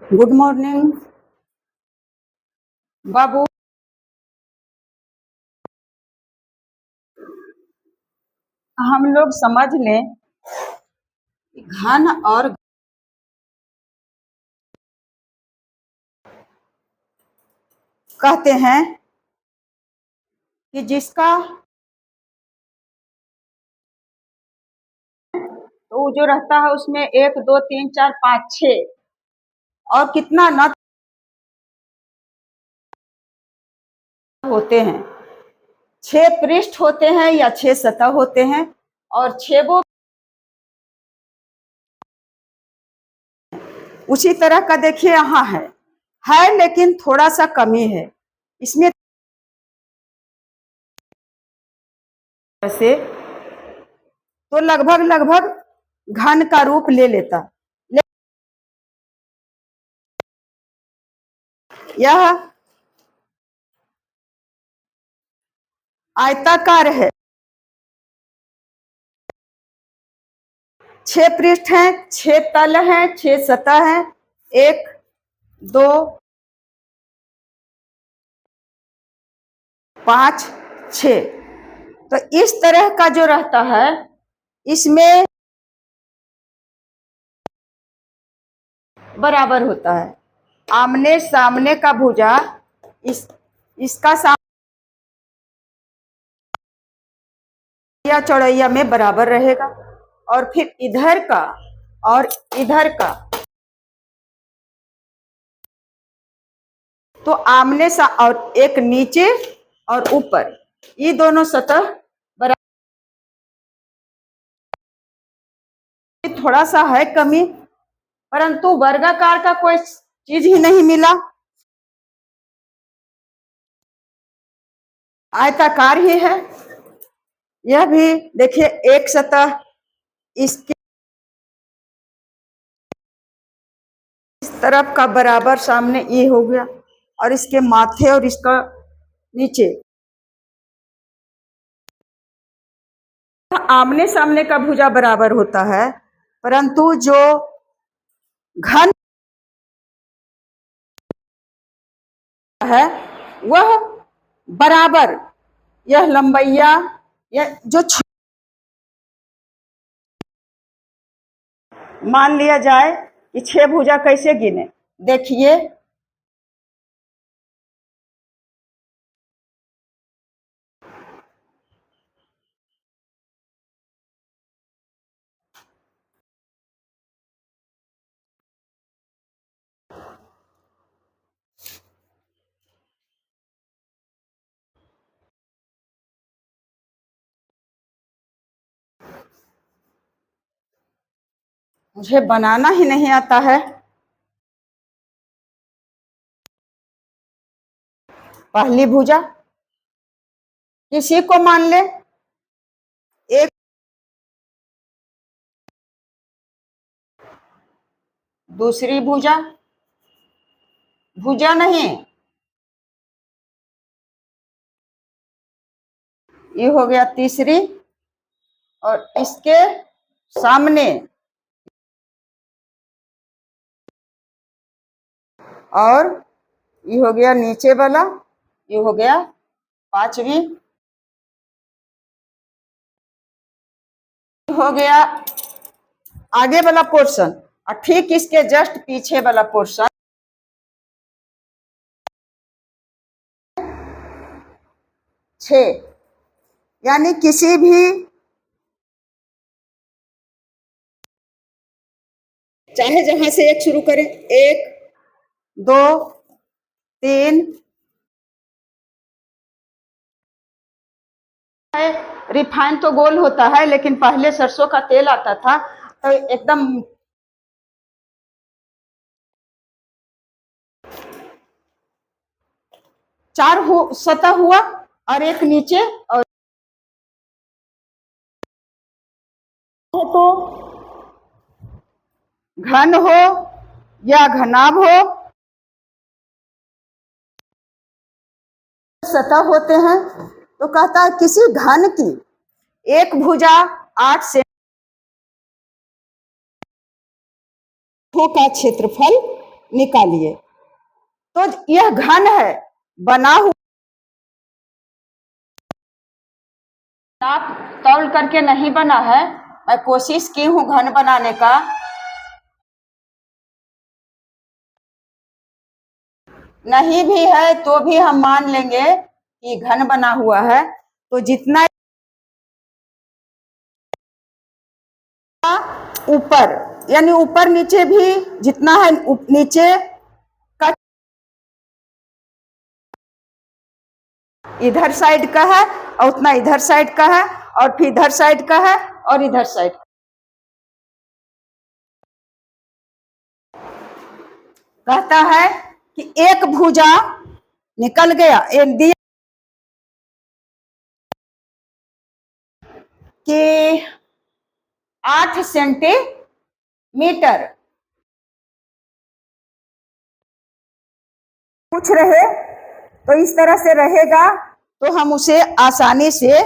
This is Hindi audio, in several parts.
गुड मॉर्निंग बाबू। हम लोग समझ लें कि घन और कहते हैं कि जिसका तो जो रहता है उसमें 1 2 3 4 5 6 और कितना न होते हैं। 6 पृष्ठ होते हैं या 6 सतह होते हैं और 6 वो उसी तरह का देखिए यहाँ है लेकिन थोड़ा सा कमी है इसमें से तो लगभग लगभग घन का रूप ले लेता। यह आयताकार है, 6 पृष्ठ हैं, 6 तल हैं, 6 सतह हैं, 1 2 5 6। तो इस तरह का जो रहता है इसमें बराबर होता है। आमने सामने का भुजा इसका चौड़ैया में बराबर रहेगा और फिर इधर का और इधर का तो आमने सा और एक नीचे और ऊपर ये दोनों सतह बराबर। थोड़ा सा है कमी परंतु वर्गाकार का कोई चीज ही नहीं मिला, आयताकार ही है। यह भी देखिए एक सतह इसके इस तरफ का बराबर सामने ये हो गया और इसके माथे और इसका नीचे आमने सामने का भुजा बराबर होता है परंतु जो घन है वह बराबर यह लंबैया यह जो मान लिया जाए कि 6 भुजा कैसे गिने। देखिए मुझे बनाना ही नहीं आता है। पहली भुजा किसी को मान ले, एक दूसरी भुजा भुजा नहीं ये हो गया तीसरी और इसके सामने और ये हो गया नीचे वाला, ये हो गया पांचवी, हो गया आगे वाला पोर्शन और ठीक इसके जस्ट पीछे वाला पोर्शन 6। यानी किसी भी चाहे जहां से एक शुरू करें 1 2 3 रिफाइन तो गोल होता है लेकिन पहले सरसों का तेल आता था तो एकदम 4 सतह हुआ और एक नीचे और तो घन हो या घनाभ हो सतह होते हैं। तो कहता है किसी घन की एक भुजा 8 सेंटीमीटर का क्षेत्रफल निकालिए। तो यह घन है, बना हुआ। आप तौल करके नहीं बना है, मैं कोशिश की हूं घन बनाने का। नहीं भी है तो भी हम मान लेंगे कि घन बना हुआ है। तो जितना ऊपर, यानी ऊपर नीचे भी जितना है नीचे का, इधर साइड का है और उतना इधर साइड का है, और फिर इधर साइड का है और इधर साइड। कहता है कि एक भुजा निकल गया, एक दिया कि 8 सेंटीमीटर पूछ रहे, तो इस तरह से रहेगा तो हम उसे आसानी से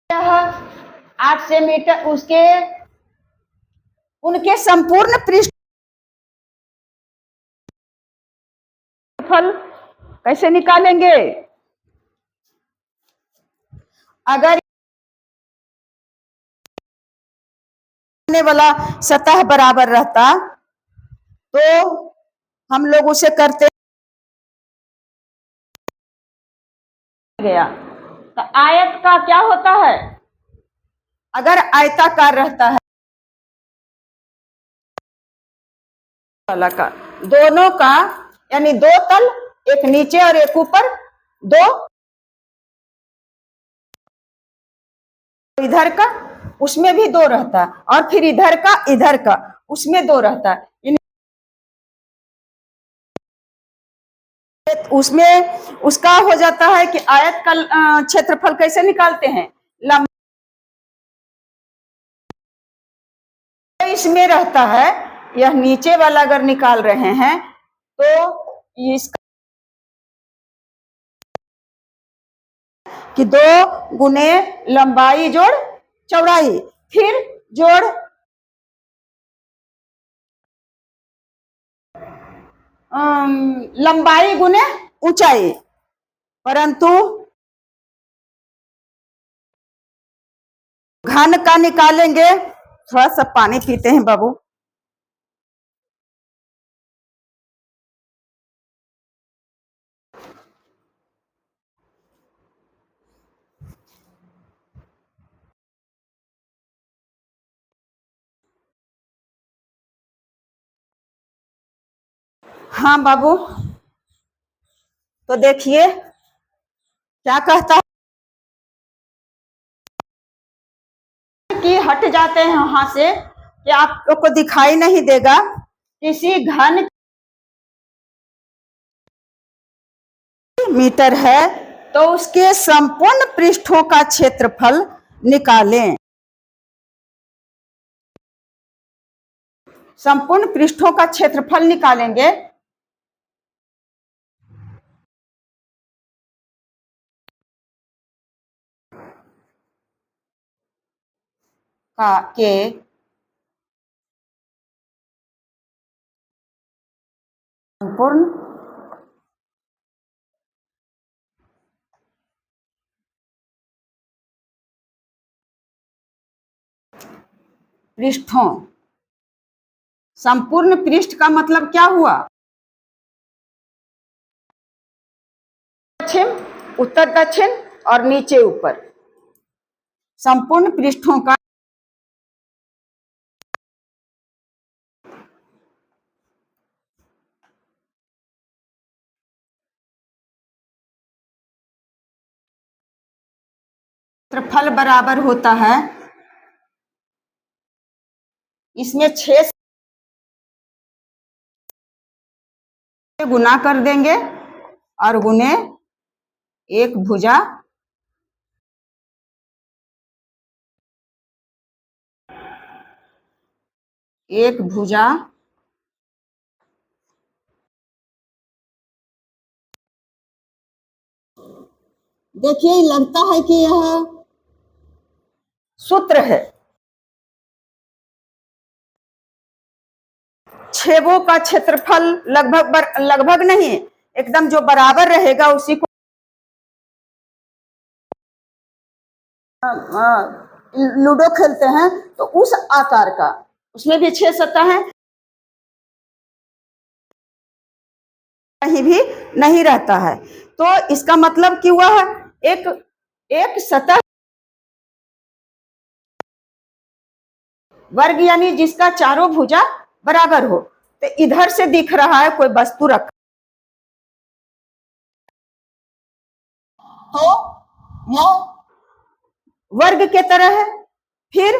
8 सेंटीमीटर उसके उनके संपूर्ण पृष्ठफल कैसे निकालेंगे? अगर वाला सतह बराबर रहता तो हम लोग उसे करते गया। तो आयत का क्या होता है? अगर आयताकार रहता है वाला का, दोनों का यानी दो तल, एक नीचे और एक ऊपर, दो इधर का उसमें भी दो रहता, और फिर इधर का उसमें दो रहता। उसमें उसका हो जाता है कि आयत का क्षेत्रफल कैसे निकालते हैं? इसमें रहता है, यह नीचे वाला अगर निकाल रहे हैं तो इसका कि 2 गुने लंबाई जोड़ चौड़ाई, फिर जोड़ लंबाई गुने ऊंचाई। परंतु घन का निकालेंगे। थोड़ा सा पानी पीते हैं बाबू। हाँ बाबू, तो देखिए क्या कहता है कि हट जाते हैं वहां से कि आप लोग को दिखाई नहीं देगा। किसी घन मीटर है तो उसके संपूर्ण पृष्ठों का क्षेत्रफल निकालें। संपूर्ण पृष्ठों का क्षेत्रफल निकालेंगे। के संपूर्ण पृष्ठों, संपूर्ण पृष्ठ का मतलब क्या हुआ? पश्चिम, उत्तर दक्षिण और नीचे ऊपर, संपूर्ण पृष्ठों का क्षेत्रफल बराबर होता है, इसमें 6 से गुना कर देंगे और गुने एक भुजा एक भुजा देखिए लगता है कि यह सूत्र है। छेबों का क्षेत्रफल लगभग नहीं, एकदम जो बराबर रहेगा उसी को लूडो खेलते हैं तो उस आकार का, उसमें भी 6 सतह है, कहीं भी नहीं रहता है। तो इसका मतलब कि वह एक एक सतह वर्ग यानी जिसका चारों भुजा बराबर हो। तो इधर से दिख रहा है कोई वस्तु रखा, तो यह वर्ग के तरह है। फिर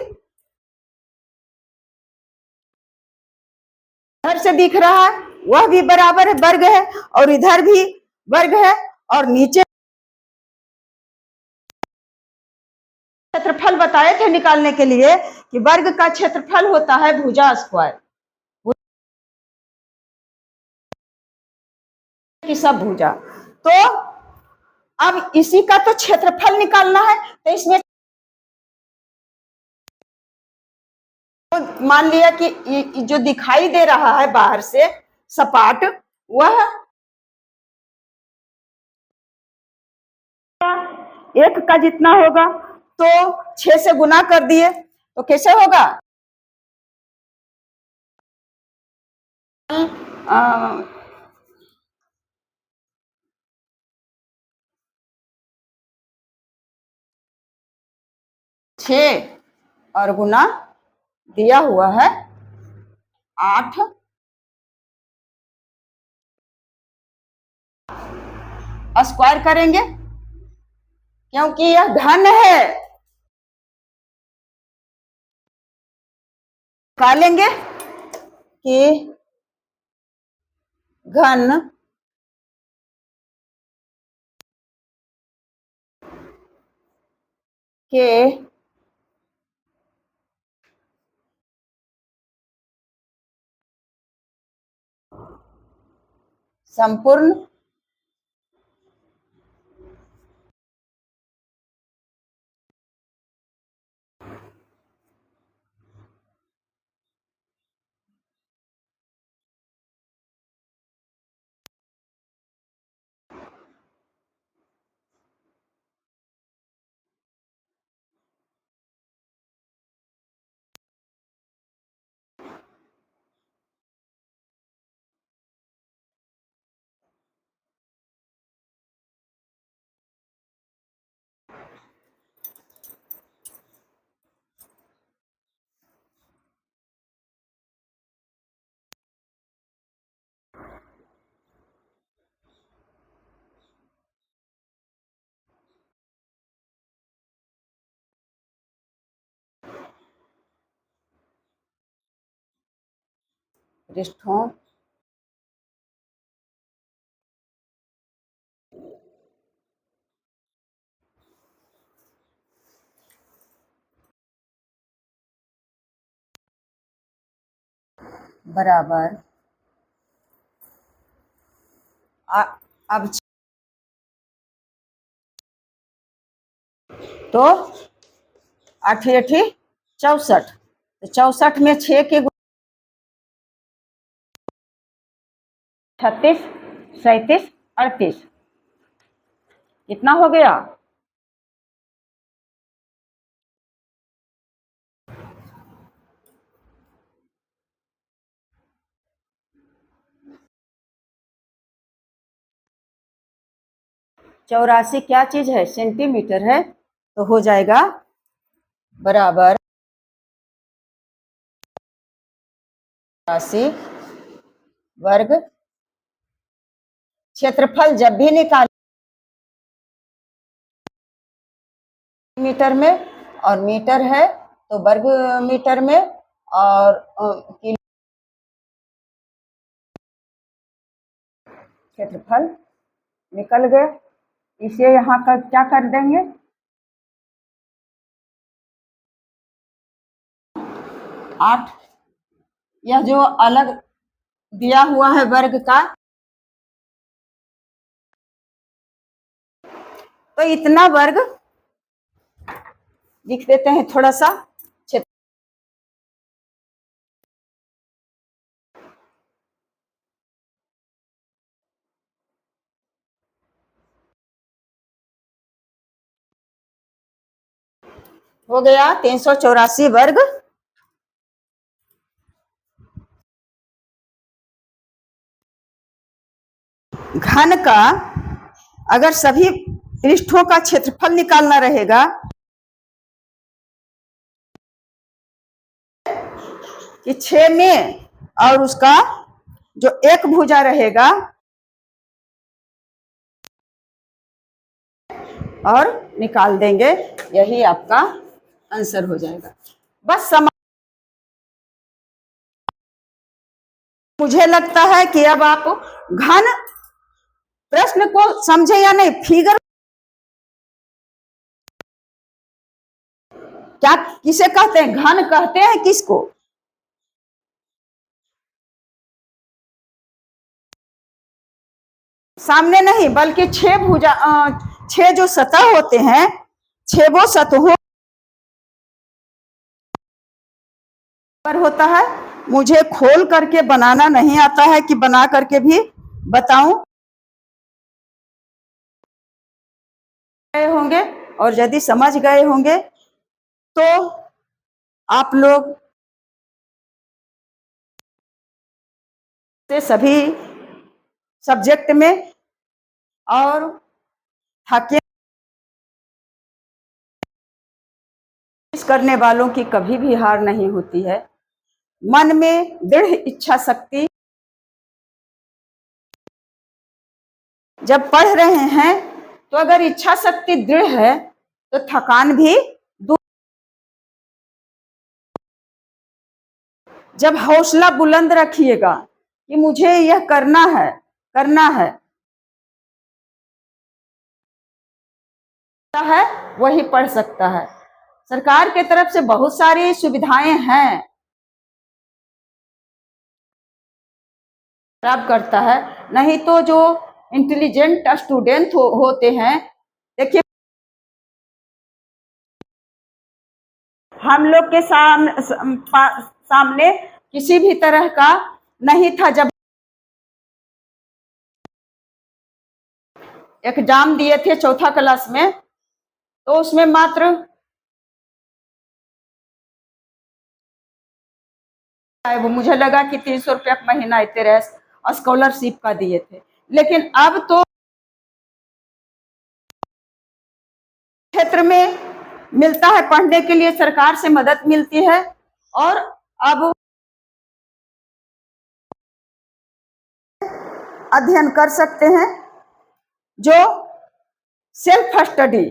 इधर से दिख रहा है वह भी बराबर है, वर्ग है, और इधर भी वर्ग है, और नीचे क्षेत्रफल बताए थे निकालने के लिए कि वर्ग का क्षेत्रफल होता है भुजा स्क्वायर की सब भुजा। तो अब इसी का तो क्षेत्रफल निकालना है, तो इसमें तो मान लिया कि जो दिखाई दे रहा है बाहर से सपाट, वह 1 का जितना होगा, तो 6 से गुना कर दिए तो कैसे होगा, 6 और गुना दिया हुआ है 8, स्क्वायर करेंगे क्योंकि यह घन है, निकालेंगे कि घन के संपूर्ण पृष्ठों बराबर अब तो 8 8 64, तो 64 में 6 के 36 37 38 कितना हो गया, चौरासी क्या चीज है, सेंटीमीटर है, तो हो जाएगा बराबर 84 वर्ग। क्षेत्रफल जब भी निकाल मीटर में, और मीटर है तो वर्ग मीटर में, और किलो क्षेत्रफल निकल गए। इसे यहाँ का क्या कर देंगे, 8, यह जो अलग दिया हुआ है वर्ग का, तो इतना वर्ग लिख देते हैं थोड़ा सा, हो गया 384 वर्ग। घन का अगर सभी पृष्ठों का क्षेत्रफल निकालना रहेगा कि 6 में, और उसका जो एक भुजा रहेगा और निकाल देंगे, यही आपका आंसर हो जाएगा। बस मुझे लगता है कि अब आप घन प्रश्न को समझे या नहीं। फिगर क्या किसे कहते हैं? घन कहते हैं किसको? सामने नहीं, बल्कि 6 जो सतह होते हैं, 6 वो सतहों पर होता है। मुझे खोल करके बनाना नहीं आता है कि बना करके भी बताऊं गए होंगे, और यदि समझ गए होंगे तो आप लोग से सभी सब्जेक्ट में और थके करने वालों की कभी भी हार नहीं होती है। मन में दृढ़ इच्छा शक्ति, जब पढ़ रहे हैं तो अगर इच्छा शक्ति दृढ़ है तो थकान भी दूर। जब हौसला बुलंद रखिएगा कि मुझे यह करना है, वही पढ़ सकता है। सरकार की तरफ से बहुत सारी सुविधाएं हैं, खराब करता है। नहीं तो जो इंटेलिजेंट स्टूडेंट होते हैं, देखिए हम लोग के सामने किसी भी तरह का नहीं था। जब एग्जाम दिए थे चौथा क्लास में, तो उसमें मात्र वो मुझे लगा कि 300 रुपया महीना इतने रहे स्कॉलरशिप का दिए थे। लेकिन अब तो क्षेत्र में मिलता है, पढ़ने के लिए सरकार से मदद मिलती है। और अब अध्ययन कर सकते हैं जो सेल्फ स्टडी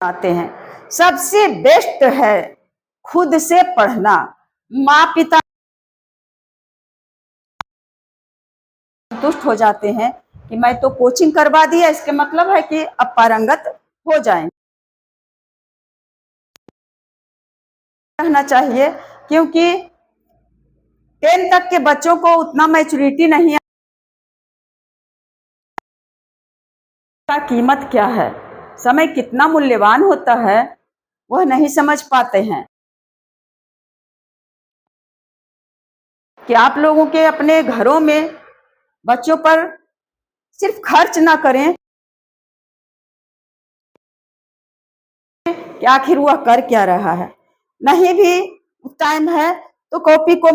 आते हैं। सबसे बेस्ट है खुद से पढ़ना। माँ पिता संतुष्ट हो जाते हैं कि मैं तो कोचिंग करवा दिया, इसके मतलब है कि अब पारंगत हो जाएंगे। रहना चाहिए, क्योंकि 10 तक के बच्चों को उतना मैच्योरिटी नहीं है का कीमत क्या है, समय कितना मूल्यवान होता है, वह नहीं समझ पाते हैं। कि आप लोगों के अपने घरों में बच्चों पर सिर्फ खर्च ना करें कि आखिर वह कर क्या रहा है। नहीं भी टाइम है तो कॉपी को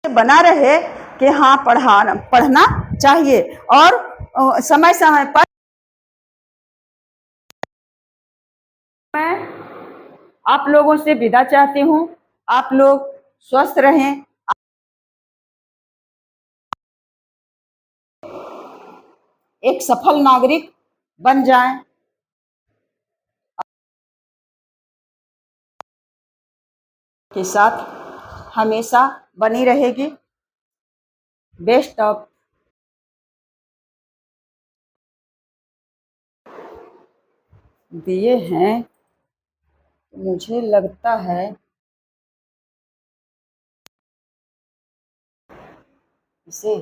बना रहे कि हाँ पढ़ना चाहिए। और समय समय पर मैं आप लोगों से विदा चाहती हूँ। आप लोग स्वस्थ रहें, एक सफल नागरिक बन जाएं, के साथ हमेशा बनी रहेगी। बेस्ट ऑफ दिए हैं, मुझे लगता है इसे